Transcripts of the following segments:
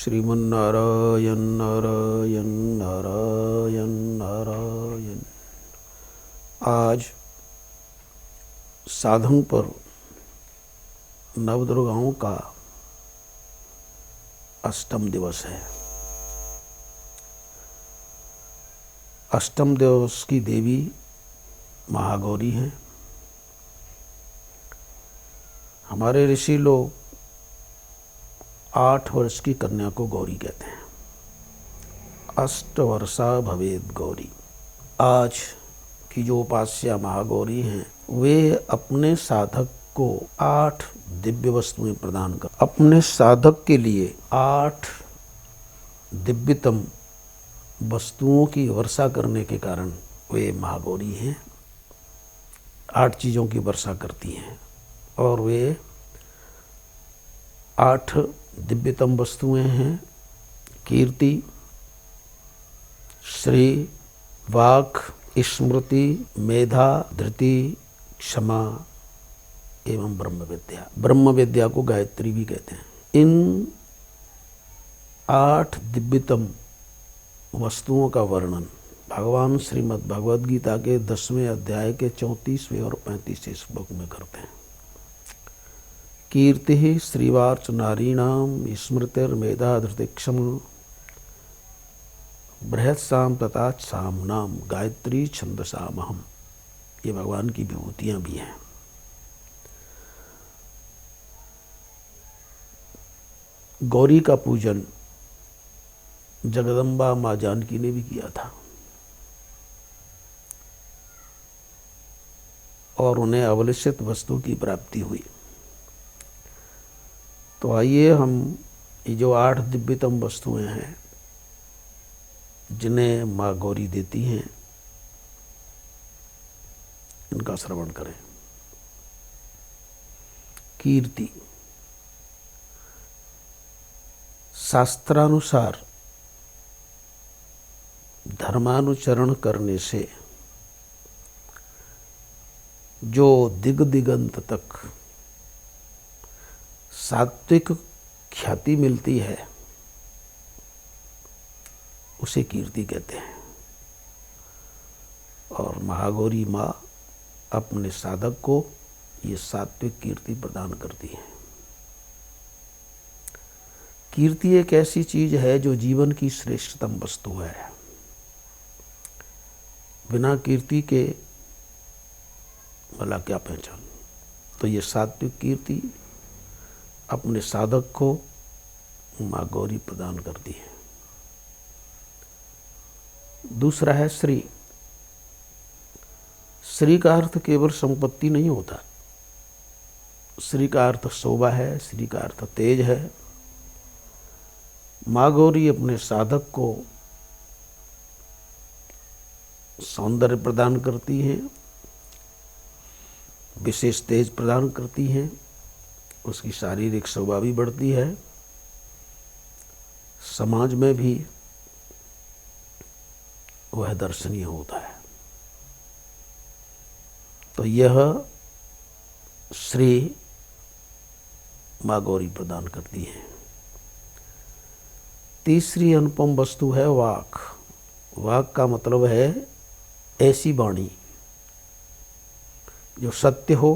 श्रीमन्नारायण नारायण नारायण नारायण। आज साधन पर नवदुर्गाओं का अष्टम दिवस है। अष्टम दिवस की देवी महागौरी हैं। हमारे ऋषि लोग 8 वर्ष की कन्या को गौरी कहते हैं। अष्टवर्षा भवेद गौरी। आज की जो उपास्या महागौरी हैं वे अपने साधक को 8 दिव्य वस्तुएं प्रदान कर अपने साधक के लिए 8 दिव्यतम वस्तुओं की वर्षा करने के कारण वे महागौरी हैं। 8 चीज़ों की वर्षा करती हैं और वे 8 दिव्यतम वस्तुएं हैं। कीर्ति, श्री, वाक्, स्मृति, मेधा, धृति, क्षमा एवं ब्रह्म विद्या। ब्रह्म विद्या को गायत्री भी कहते हैं। इन 8 दिव्यतम वस्तुओं का वर्णन भगवान श्रीमद् भगवद गीता के 10वें अध्याय के 34वें और 35वें श्लोक में करते हैं। कीर्ति श्रीवार्च नारीणाम स्मृतिर्मेधा धृतिक्षम बृहत्साम तथा सामनाम गायत्री छंदसामहम। ये भगवान की विभूतियां भी हैं। गौरी का पूजन जगदम्बा माँ जानकी ने भी किया था और उन्हें अवलिषित वस्तु की प्राप्ति हुई। तो आइए हम ये जो 8 दिव्यतम वस्तुएं हैं जिन्हें माँ गौरी देती हैं इनका श्रवण करें। कीर्ति। शास्त्रानुसार धर्मानुचरण करने से जो दिगंत तक सात्विक ख्याति मिलती है उसे कीर्ति कहते हैं। और महागौरी माँ अपने साधक को ये सात्विक कीर्ति प्रदान करती है। कीर्ति एक ऐसी चीज है जो जीवन की श्रेष्ठतम वस्तु है। बिना कीर्ति के भला क्या पहचान। तो ये सात्विक कीर्ति अपने साधक को माँ गौरी प्रदान करती है। दूसरा है श्री। श्री का अर्थ केवल संपत्ति नहीं होता। श्री का अर्थ शोभा है, श्री का अर्थ तेज है। माँ गौरी अपने साधक को सौंदर्य प्रदान करती हैं, विशेष तेज प्रदान करती हैं, उसकी शारीरिक शोभा भी बढ़ती है, समाज में भी वह दर्शनीय होता है। तो यह श्री माँ गौरी प्रदान करती है। तीसरी अनुपम वस्तु है वाक। वाक का मतलब है ऐसी वाणी जो सत्य हो,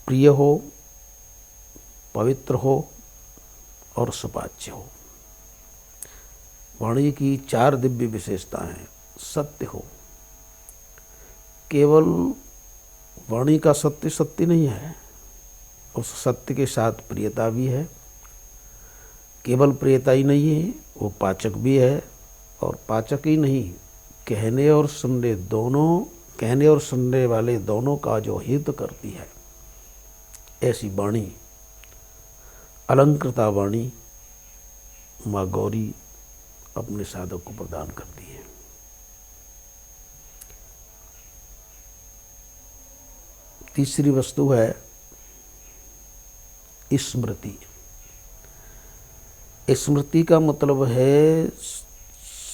प्रिय हो, पवित्र हो और सुपाच्य हो। वाणी की 4 दिव्य विशेषताएं हैं। सत्य हो। केवल वाणी का सत्य सत्य नहीं है, उस सत्य के साथ प्रियता भी है। केवल प्रियता ही नहीं है, वो पाचक भी है। और पाचक ही नहीं, कहने और सुनने वाले दोनों का जो हित करती है ऐसी वाणी, अलंकृता वाणी माँ गौरी अपने साधक को प्रदान करती है। तीसरी वस्तु है स्मृति। स्मृति का मतलब है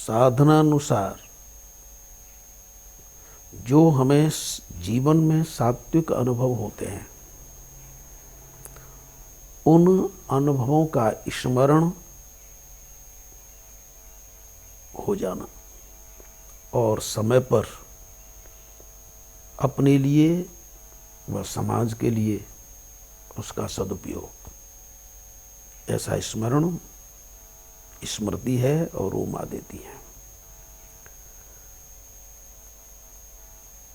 साधनानुसार जो हमें जीवन में सात्विक अनुभव होते हैं उन अनुभवों का स्मरण हो जाना और समय पर अपने लिए व समाज के लिए उसका सदुपयोग, ऐसा स्मरण स्मृति है और वो माँ देती है।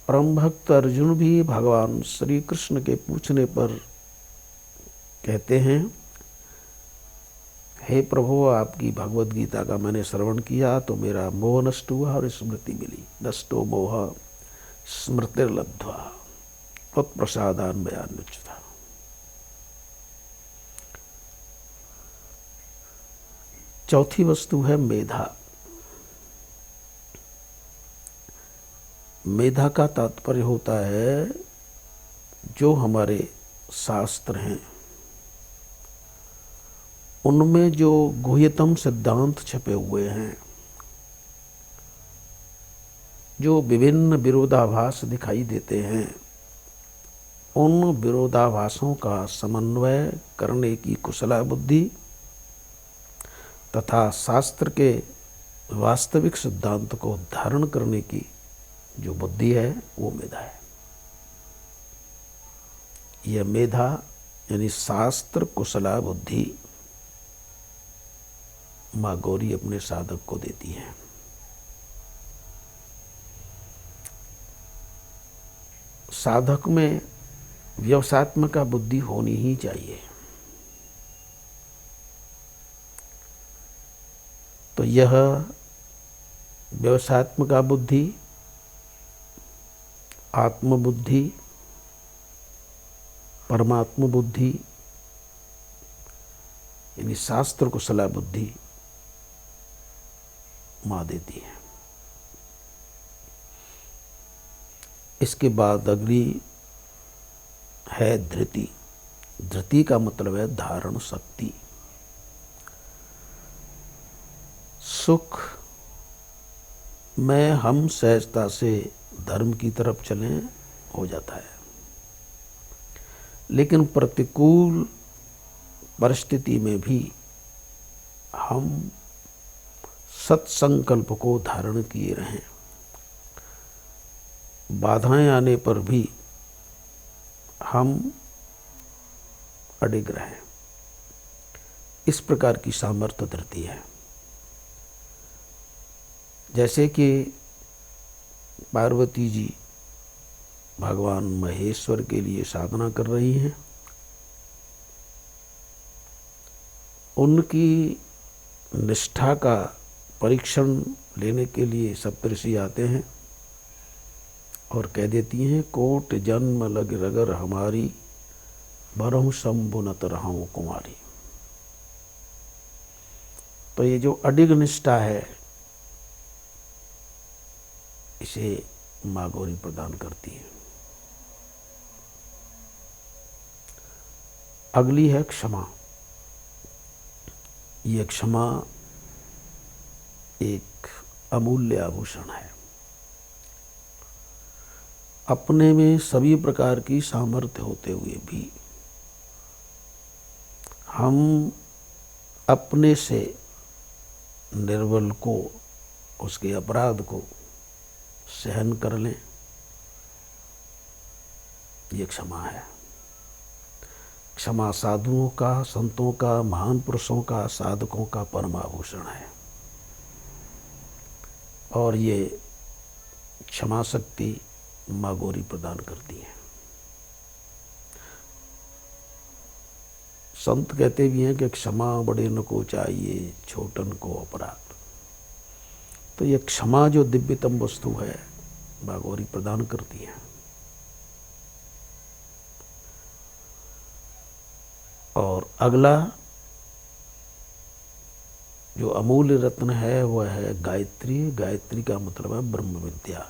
परम भक्त अर्जुन भी भगवान श्री कृष्ण के पूछने पर कहते हैं, हे प्रभु, आपकी भगवत गीता का मैंने श्रवण किया तो मेरा मोह नष्ट हुआ और स्मृति मिली। नष्टो मोह स्मृतिर्लब्ध्वा त्वत्प्रसादान् मयान्विच्युता। चौथी वस्तु है मेधा। मेधा का तात्पर्य होता है जो हमारे शास्त्र हैं उनमें जो गुह्यतम सिद्धांत छपे हुए हैं, जो विभिन्न विरोधाभास दिखाई देते हैं, उन विरोधाभासों का समन्वय करने की कुशला बुद्धि तथा शास्त्र के वास्तविक सिद्धांत को धारण करने की जो बुद्धि है वो मेधा है। यह मेधा यानी शास्त्र कुशला बुद्धि माँ गौरी अपने साधक को देती है। साधक में व्यवसायत्मक बुद्धि होनी ही चाहिए। तो यह व्यवसायत्मक बुद्धि, आत्मबुद्धि, परमात्म बुद्धि यानी शास्त्र कुशला बुद्धि माँ देती है। इसके बाद अगली है धृति। धृति का मतलब है धारण शक्ति। सुख में हम सहजता से धर्म की तरफ चलें हो जाता है, लेकिन प्रतिकूल परिस्थिति में भी हम सत्संकल्प को धारण किए रहें। बाधाएं आने पर भी हम अडिग रहें। इस प्रकार की सामर्थ्य धरती है। जैसे कि पार्वती जी भगवान महेश्वर के लिए साधना कर रही हैं, उनकी निष्ठा का परीक्षण लेने के लिए सप्तऋषि आते हैं और कह देती हैं, कोट जन्म लग रगर हमारी, बरहु शंभु नत रहूं कुमारी। तो ये जो अडिग निष्ठा है इसे माँ गौरी प्रदान करती है। अगली है क्षमा। ये क्षमा एक अमूल्य आभूषण है। अपने में सभी प्रकार की सामर्थ्य होते हुए भी हम अपने से निर्बल को, उसके अपराध को सहन कर लें, ये क्षमा है। क्षमा साधुओं का, संतों का, महान पुरुषों का, साधकों का परम आभूषण है। और ये क्षमा शक्ति माँ गौरी प्रदान करती है। संत कहते भी हैं कि क्षमा बड़े न को चाहिए, छोटन को अपराध। तो ये क्षमा जो दिव्यतम वस्तु है माँ गौरी प्रदान करती है। और अगला जो अमूल्य रत्न है वह है गायत्री। गायत्री का मतलब है ब्रह्म विद्या,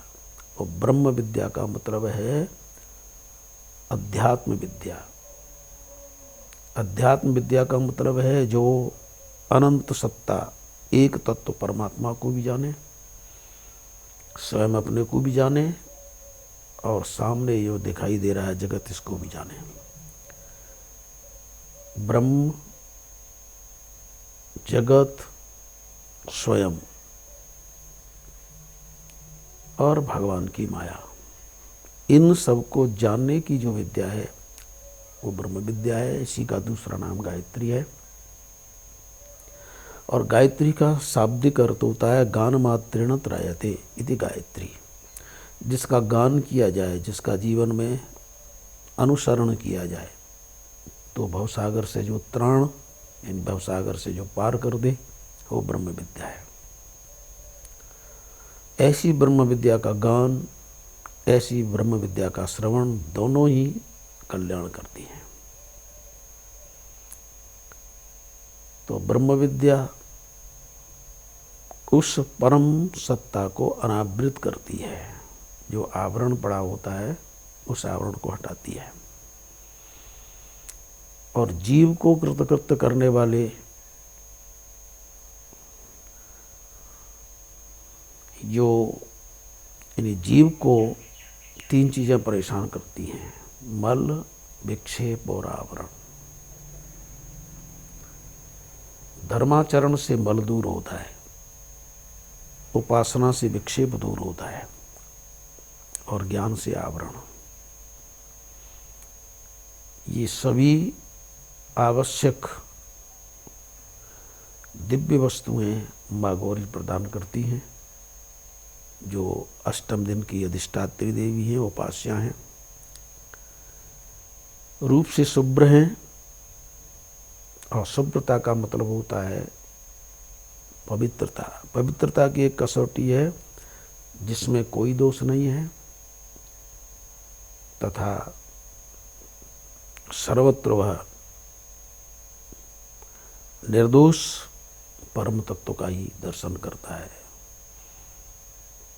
और ब्रह्म विद्या का मतलब है अध्यात्म विद्या। अध्यात्म विद्या का मतलब है जो अनंत सत्ता, एक तत्व परमात्मा को भी जाने, स्वयं अपने को भी जाने, और सामने जो दिखाई दे रहा है जगत इसको भी जाने। ब्रह्म, जगत, स्वयं और भगवान की माया, इन सब को जानने की जो विद्या है वो ब्रह्म विद्या है। इसी का दूसरा नाम गायत्री है। और गायत्री का शाब्दिक अर्थ होता है गान मात्रेण त्रायते इति गायत्री। जिसका गान किया जाए, जिसका जीवन में अनुसरण किया जाए तो भवसागर से जो त्राण यानी भवसागर से जो पार कर दे वो ब्रह्म विद्या है। ऐसी ब्रह्म विद्या का गान, ऐसी ब्रह्म विद्या का श्रवण दोनों ही कल्याण करती हैं। तो ब्रह्म विद्या उस परम सत्ता को अनावृत करती है, जो आवरण पड़ा होता है उस आवरण को हटाती है। और जीव को कृतकृत्य करने वाले जो यानी जीव को तीन चीजें परेशान करती हैं, मल, विक्षेप और आवरण। धर्माचरण से मल दूर होता है, उपासना से विक्षेप दूर होता है और ज्ञान से आवरण। ये सभी आवश्यक दिव्य वस्तुएं माँ गौरी प्रदान करती हैं, जो अष्टम दिन की अधिष्ठात्री देवी हैं, उपास्या हैं, रूप से शुभ्र हैं। और शुभ्रता का मतलब होता है पवित्रता। पवित्रता की एक कसौटी है जिसमें कोई दोष नहीं है तथा सर्वत्र वह निर्दोष परम तत्व का ही दर्शन करता है।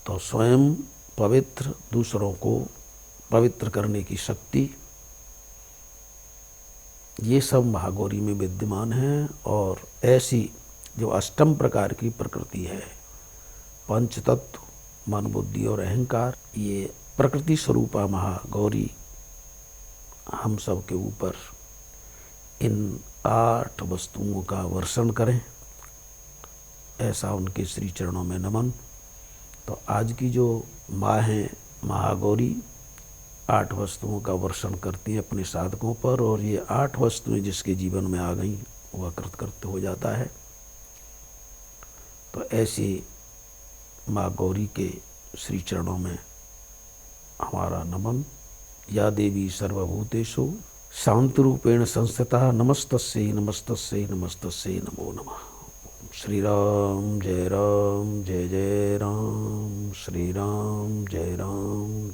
तो स्वयं पवित्र, दूसरों को पवित्र करने की शक्ति, ये सब महागौरी में विद्यमान है। और ऐसी जो अष्टम प्रकार की प्रकृति है, पंच तत्व, मन, बुद्धि और अहंकार, ये प्रकृति स्वरूपा महागौरी हम सब के ऊपर इन 8 वस्तुओं का वर्षण करें, ऐसा उनके श्री चरणों में नमन। तो आज की जो माँ है महागौरी 8 वस्तुओं का वर्षण करती हैं अपने साधकों पर, और ये 8 वस्तुएं जिसके जीवन में आ गई वह कृतकृत्य हो जाता है। तो ऐसी माँ गौरी के श्री चरणों में हमारा नमन। या देवी सर्वभूतेषु शांतिरूपेण संस्थिता नमस्तस्यै नमस्तस्यै नमस्तस्यै नमो नमः। श्री राम जय जय राम, श्री राम जय राम।